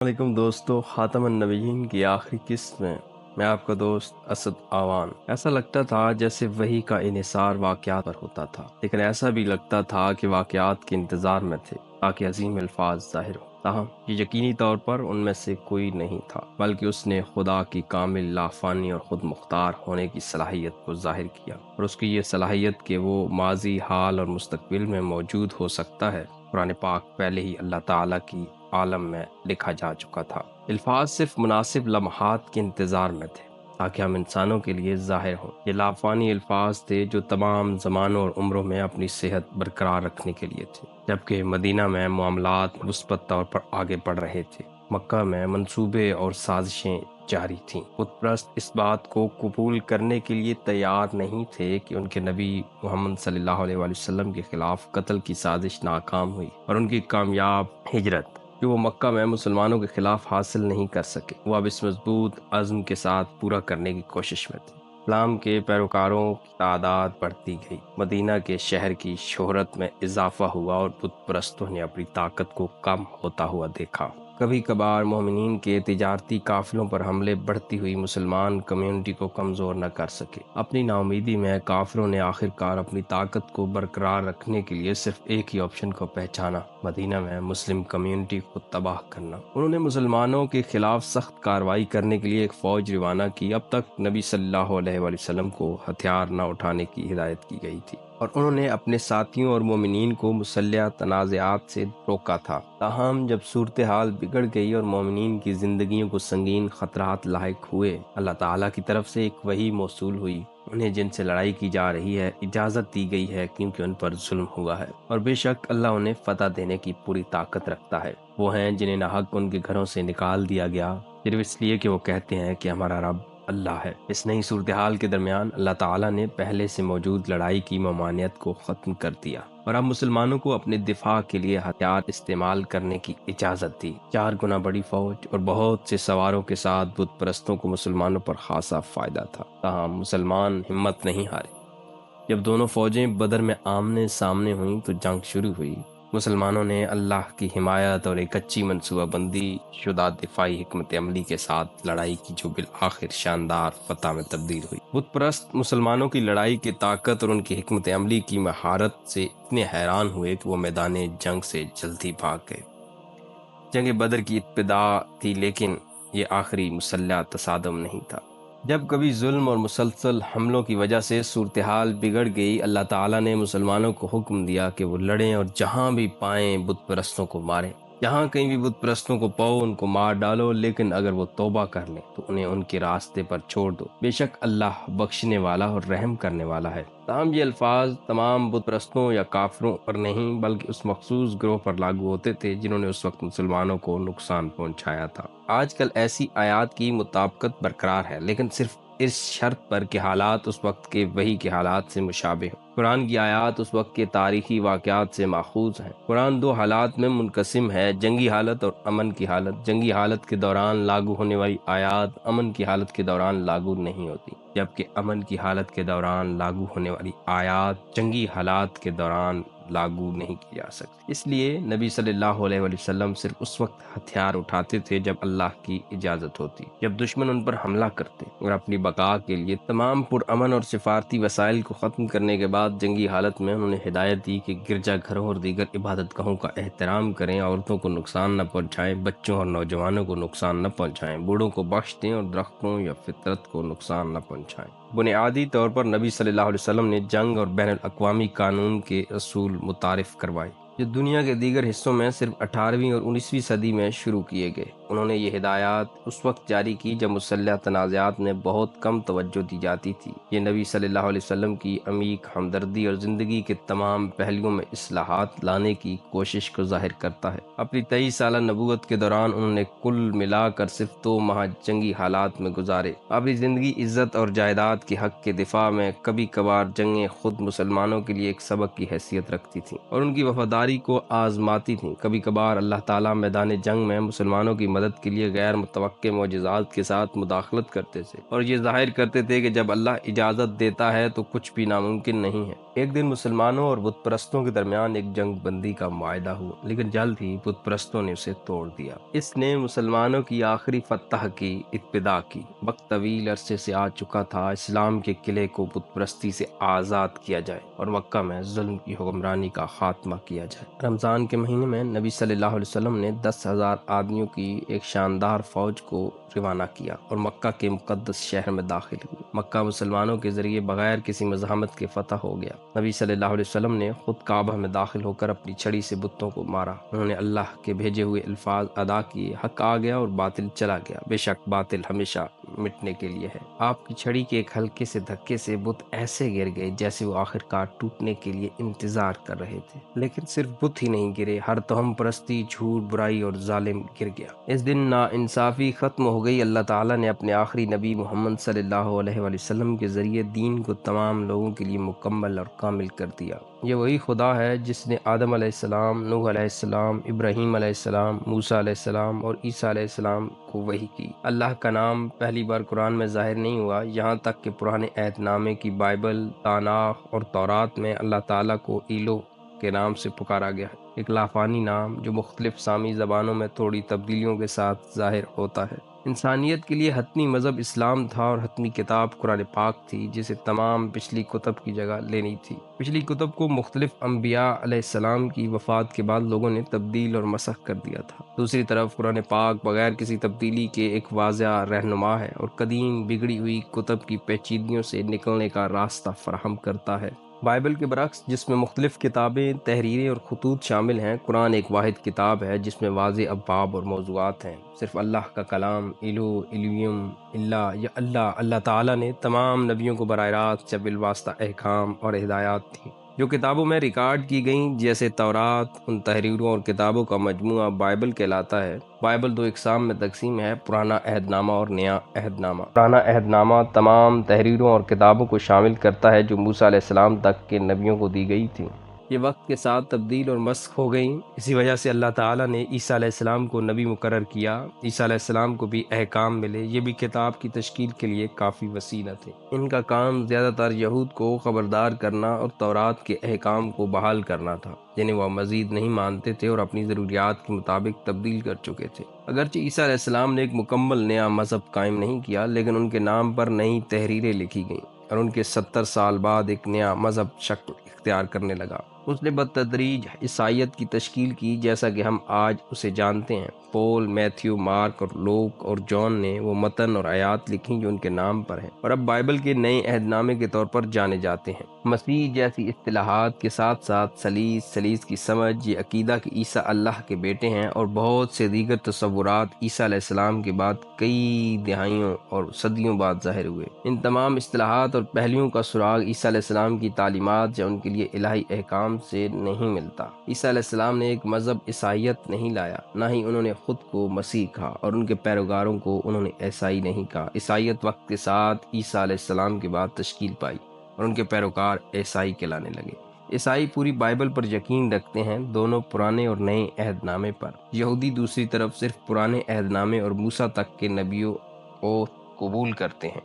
علیکم دوستو، خاتم النبیین کی آخری قسط میں میں آپ کا دوست اسد آوان۔ ایسا لگتا تھا جیسے وحی کا انحصار واقعات پر ہوتا تھا، لیکن ایسا بھی لگتا تھا کہ واقعات کے انتظار میں تھے تاکہ عظیم الفاظ ظاہر ہوں۔ تاہم یہ یقینی طور پر ان میں سے کوئی نہیں تھا، بلکہ اس نے خدا کی کامل لافانی اور خود مختار ہونے کی صلاحیت کو ظاہر کیا، اور اس کی یہ صلاحیت کہ وہ ماضی، حال اور مستقبل میں موجود ہو سکتا ہے قرآن پاک پہلے ہی اللہ تعالیٰ کی عالم میں لکھا جا چکا تھا۔ الفاظ صرف مناسب لمحات کے انتظار میں تھے تاکہ ہم انسانوں کے لیے ظاہر ہوں۔ یہ لافانی الفاظ تھے جو تمام زمانوں اور عمروں میں اپنی صحت برقرار رکھنے کے لیے تھے۔ جبکہ مدینہ میں معاملات مثبت طور پر آگے بڑھ رہے تھے، مکہ میں منصوبے اور سازشیں جاری تھیں۔ بت پرست اس بات کو قبول کرنے کے لیے تیار نہیں تھے کہ ان کے نبی محمد صلی اللہ علیہ وآلہ وسلم کے خلاف قتل کی سازش ناکام ہوئی، اور ان کی کامیاب ہجرت جو وہ مکہ میں مسلمانوں کے خلاف حاصل نہیں کر سکے، وہ اب اس مضبوط عزم کے ساتھ پورا کرنے کی کوشش میں تھے۔ اسلام کے پیروکاروں کی تعداد بڑھتی گئی، مدینہ کے شہر کی شہرت میں اضافہ ہوا، اور بت پرستوں نے اپنی طاقت کو کم ہوتا ہوا دیکھا۔ کبھی کبھار مومنین کے تجارتی قافلوں پر حملے بڑھتی ہوئی مسلمان کمیونٹی کو کمزور نہ کر سکے۔ اپنی ناامیدی میں کافروں نے آخر کار اپنی طاقت کو برقرار رکھنے کے لیے صرف ایک ہی آپشن کو پہچانا: مدینہ میں مسلم کمیونٹی کو تباہ کرنا۔ انہوں نے مسلمانوں کے خلاف سخت کارروائی کرنے کے لیے ایک فوج روانہ کی۔ اب تک نبی صلی اللہ علیہ وآلہ وسلم کو ہتھیار نہ اٹھانے کی ہدایت کی گئی تھی، اور انہوں نے اپنے ساتھیوں اور مومنین کو مسلح تنازعات سے روکا تھا۔ تاہم جب صورتحال بگڑ گئی اور مومنین کی زندگیوں کو سنگین خطرات لاحق ہوئے، اللہ تعالیٰ کی طرف سے ایک وحی موصول ہوئی: انہیں جن سے لڑائی کی جا رہی ہے اجازت دی گئی ہے کیونکہ ان پر ظلم ہوا ہے، اور بے شک اللہ انہیں فتح دینے کی پوری طاقت رکھتا ہے۔ وہ ہیں جنہیں ناحق ان کے گھروں سے نکال دیا گیا صرف اس لیے کہ وہ کہتے ہیں کہ ہمارا رب اللہ ہے۔ اس نئی صورتحال کے درمیان اللہ تعالیٰ نے پہلے سے موجود لڑائی کی ممانعت کو ختم کر دیا، اور اب مسلمانوں کو اپنے دفاع کے لیے ہتھیار استعمال کرنے کی اجازت دی۔ 4 گنا بڑی فوج اور بہت سے سواروں کے ساتھ بت پرستوں کو مسلمانوں پر خاصا فائدہ تھا، تاہم مسلمان ہمت نہیں ہارے۔ جب دونوں فوجیں بدر میں آمنے سامنے ہوئیں تو جنگ شروع ہوئی۔ مسلمانوں نے اللہ کی حمایت اور ایک اچھی منصوبہ بندی شدہ دفاعی حکمت عملی کے ساتھ لڑائی کی، جو بالآخر شاندار فتح میں تبدیل ہوئی۔ بت پرست مسلمانوں کی لڑائی کی طاقت اور ان کی حکمت عملی کی مہارت سے اتنے حیران ہوئے کہ وہ میدان جنگ سے جلدی بھاگ گئے۔ جنگ بدر کی ابتدا تھی، لیکن یہ آخری مسلح تصادم نہیں تھا۔ جب کبھی ظلم اور مسلسل حملوں کی وجہ سے صورتحال بگڑ گئی، اللہ تعالیٰ نے مسلمانوں کو حکم دیا کہ وہ لڑیں اور جہاں بھی پائیں بت پرستوں کو ماریں۔ جہاں کہیں بھی بت پرستوں کو پاؤ ان کو مار ڈالو، لیکن اگر وہ توبہ کر لیں تو انہیں ان کے راستے پر چھوڑ دو، بے شک اللہ بخشنے والا اور رحم کرنے والا ہے۔ تاہم یہ الفاظ تمام بت پرستوں یا کافروں پر نہیں، بلکہ اس مخصوص گروہ پر لاگو ہوتے تھے جنہوں نے اس وقت مسلمانوں کو نقصان پہنچایا تھا۔ آج کل ایسی آیات کی مطابقت برقرار ہے، لیکن صرف اس شرط پر کہ حالات اس وقت کے وحی کے حالات سے مشابہ ہوں۔ قرآن کی آیات اس وقت کے تاریخی واقعات سے ماخوذ ہیں۔ قرآن 2 حالات میں منقسم ہے: جنگی حالت اور امن کی حالت۔ جنگی حالت کے دوران لاگو ہونے والی آیات امن کی حالت کے دوران لاگو نہیں ہوتی، جبکہ امن کی حالت کے دوران لاگو ہونے والی آیات جنگی حالات کے دوران لاگو نہیں کی جا سکتی۔ اس لیے نبی صلی اللہ علیہ وآلہ وسلم صرف اس وقت ہتھیار اٹھاتے تھے جب اللہ کی اجازت ہوتی، جب دشمن ان پر حملہ کرتے، اور اپنی بقا کے لیے تمام پرامن اور سفارتی وسائل کو ختم کرنے کے بعد جنگی حالت میں انہوں نے ہدایت دی کہ گرجا گھروں اور دیگر عبادت گاہوں کا احترام کریں، عورتوں کو نقصان نہ پہنچائیں، بچوں اور نوجوانوں کو نقصان نہ پہنچائیں، بوڑھوں کو بخش دیں اور درختوں یا فطرت کو نقصان نہ پہنچائیں۔ بنیادی طور پر نبی صلی اللہ علیہ وسلم نے جنگ اور بین الاقوامی قانون کے اصول متعارف کروائے، جو دنیا کے دیگر حصوں میں صرف 18ویں اور 19ویں صدی میں شروع کیے گئے۔ انہوں نے یہ ہدایات اس وقت جاری کی جب مسلح تنازعات میں بہت کم توجہ دی جاتی تھی۔ یہ نبی صلی اللہ علیہ وسلم کی عمیق ہمدردی اور زندگی کے تمام پہلوؤں میں اصلاحات لانے کی کوشش کو ظاہر کرتا ہے۔ اپنی 23 سالہ نبوت کے دوران انہوں نے کل ملا کر صرف 2 ماہ جنگی حالات میں گزارے۔ اپنی زندگی عزت اور جائیداد کے حق کے دفاع میں، کبھی کبھار جنگیں خود مسلمانوں کے لیے ایک سبق کی حیثیت رکھتی تھیں اور ان کی وفاداری کو آزماتی تھیں۔ کبھی کبھار اللہ تعالیٰ میدان جنگ میں مسلمانوں کی مدد کے لیے غیر متوقع معجزات کے ساتھ مداخلت کرتے تھے، اور یہ ظاہر کرتے تھے کہ جب اللہ اجازت دیتا ہے تو کچھ بھی ناممکن نہیں ہے۔ ایک دن مسلمانوں اور بت پرستوں کے درمیان ایک جنگ بندی کا معاہدہ ہوا، لیکن جلد ہی بت پرستوں نے اسے توڑ دیا۔ اس نے مسلمانوں کی آخری فتح کی ابتدا کی۔ وقت طویل عرصے سے آ چکا تھا اسلام کے قلعے کو بت پرستی سے آزاد کیا جائے اور مکہ میں ظلم کی حکمرانی کا خاتمہ کیا جائے۔ رمضان کے مہینے میں نبی صلی اللہ علیہ وسلم نے 10,000 آدمیوں کی ایک شاندار فوج کو روانہ کیا اور مکہ کے مقدس شہر میں داخل ہوئے۔ مکہ مسلمانوں کے ذریعے بغیر کسی مزاحمت کے فتح ہو گیا۔ نبی صلی اللہ علیہ وسلم نے خود کعبہ میں داخل ہو کر اپنی چھڑی سے بتوں کو مارا۔ انہوں نے اللہ کے بھیجے ہوئے الفاظ ادا کیے، حق آ گیا اور باطل چلا گیا، بے شک باطل ہمیشہ مٹنے کے لیے ہے۔ آپ کی چھڑی کے ایک ہلکے سے دھکے سے بت ایسے گر گئے جیسے وہ آخرکار ٹوٹنے کے لیے انتظار کر رہے تھے۔ لیکن صرف بت ہی نہیں گرے، ہر توہم پرستی، جھوٹ، برائی اور ظالم گر گیا۔ اس دن ناانصافی ختم ہو گئی۔ اللہ تعالیٰ نے اپنے آخری نبی محمد صلی اللہ علیہ وآلہ وسلم کے ذریعے دین کو تمام لوگوں کے لیے مکمل اور کامل کر دیا۔ یہ وہی خدا ہے جس نے آدم علیہ السلام، نوح علیہ السلام، ابراہیم علیہ السلام، موسیٰ علیہ السلام اور عیسیٰ علیہ السلام کو وحی کی۔ اللہ کا نام پہلی بار قرآن میں ظاہر نہیں ہوا، یہاں تک کہ پرانے عہد نامے کی بائبل، تاناخ اور تورات میں اللہ تعالیٰ کو ایلو کے نام سے پکارا گیا ہے، ایک لافانی نام جو مختلف سامی زبانوں میں تھوڑی تبدیلیوں کے ساتھ ظاہر ہوتا ہے۔ انسانیت کے لیے حتمی مذہب اسلام تھا اور حتمی کتاب قرآن پاک تھی، جسے تمام پچھلی کتب کی جگہ لینی تھی۔ پچھلی کتب کو مختلف انبیاء علیہ السلام کی وفات کے بعد لوگوں نے تبدیل اور مسخ کر دیا تھا۔ دوسری طرف قرآن پاک بغیر کسی تبدیلی کے ایک واضح رہنما ہے اور قدیم بگڑی ہوئی کتب کی پیچیدگیوں سے نکلنے کا راستہ فراہم کرتا ہے۔ بائبل کے برعکس، جس میں مختلف کتابیں، تحریریں اور خطوط شامل ہیں، قرآن ایک واحد کتاب ہے جس میں واضح ابواب اور موضوعات ہیں۔ صرف اللہ کا کلام، الو، الویم، اللہ یا اللہ تعالیٰ نے تمام نبیوں کو براہ راست یا بالواسطہ احکام اور ہدایات دیں۔ جو کتابوں میں ریکارڈ کی گئیں جیسے تورات، ان تحریروں اور کتابوں کا مجموعہ بائبل کہلاتا ہے۔ بائبل دو اقسام میں تقسیم ہے، پرانا عہد نامہ اور نیا عہد نامہ۔ پرانا عہد نامہ تمام تحریروں اور کتابوں کو شامل کرتا ہے جو موسیٰ علیہ السلام تک کے نبیوں کو دی گئی تھیں۔ یہ وقت کے ساتھ تبدیل اور مسخ ہو گئیں۔ اسی وجہ سے اللہ تعالیٰ نے عیسیٰ علیہ السلام کو نبی مقرر کیا۔ عیسیٰ علیہ السلام کو بھی احکام ملے، یہ بھی کتاب کی تشکیل کے لیے کافی وسیع نہ تھے۔ ان کا کام زیادہ تر یہود کو خبردار کرنا اور تورات کے احکام کو بحال کرنا تھا، جنہیں وہ مزید نہیں مانتے تھے اور اپنی ضروریات کے مطابق تبدیل کر چکے تھے۔ اگرچہ عیسیٰ علیہ السلام نے ایک مکمل نیا مذہب قائم نہیں کیا، لیکن ان کے نام پر نئی تحریریں لکھی گئیں اور ان کے 70 سال بعد ایک نیا مذہب شکل اختیار کرنے لگا۔ اس نے بتدریج عیسائیت کی تشکیل کی جیسا کہ ہم آج اسے جانتے ہیں۔ پول، میتھیو، مارک اور لوک اور جان نے وہ متن اور آیات لکھی جو ان کے نام پر ہیں اور اب بائبل کے نئے عہد نامے کے طور پر جانے جاتے ہیں۔ مسیح جیسی اصطلاحات کے ساتھ ساتھ سلیس کی سمجھ، یہ عقیدہ کہ عیسیٰ اللہ کے بیٹے ہیں اور بہت سے دیگر تصورات عیسیٰ علیہ السلام کے بعد کئی دہائیوں اور صدیوں بعد ظاہر ہوئے۔ ان تمام اصطلاحات اور پہلوؤں کا سراغ عیسیٰ علیہ السلام کی تعلیمات یا ان کے لیے الہی احکام سے نہیں ملتا۔ عیسیٰ علیہ السلام نے ایک مذہب عیسائیت نہیں لایا، نہ ہی انہوں نے خود کو مسیح کہا اور ان کے پیروکاروں کو انہوں نے عیسائی نہیں کہا۔ عیسائیت وقت کے ساتھ عیسیٰ علیہ السلام کے بعد تشکیل پائی اور ان کے پیروکار عیسائی کہلانے لگے۔ عیسائی پوری بائبل پر یقین رکھتے ہیں، دونوں پرانے اور نئے عہد نامے پر۔ یہودی دوسری طرف صرف پرانے عہد نامے اور موسیٰ تک کے نبیوں کو قبول کرتے ہیں۔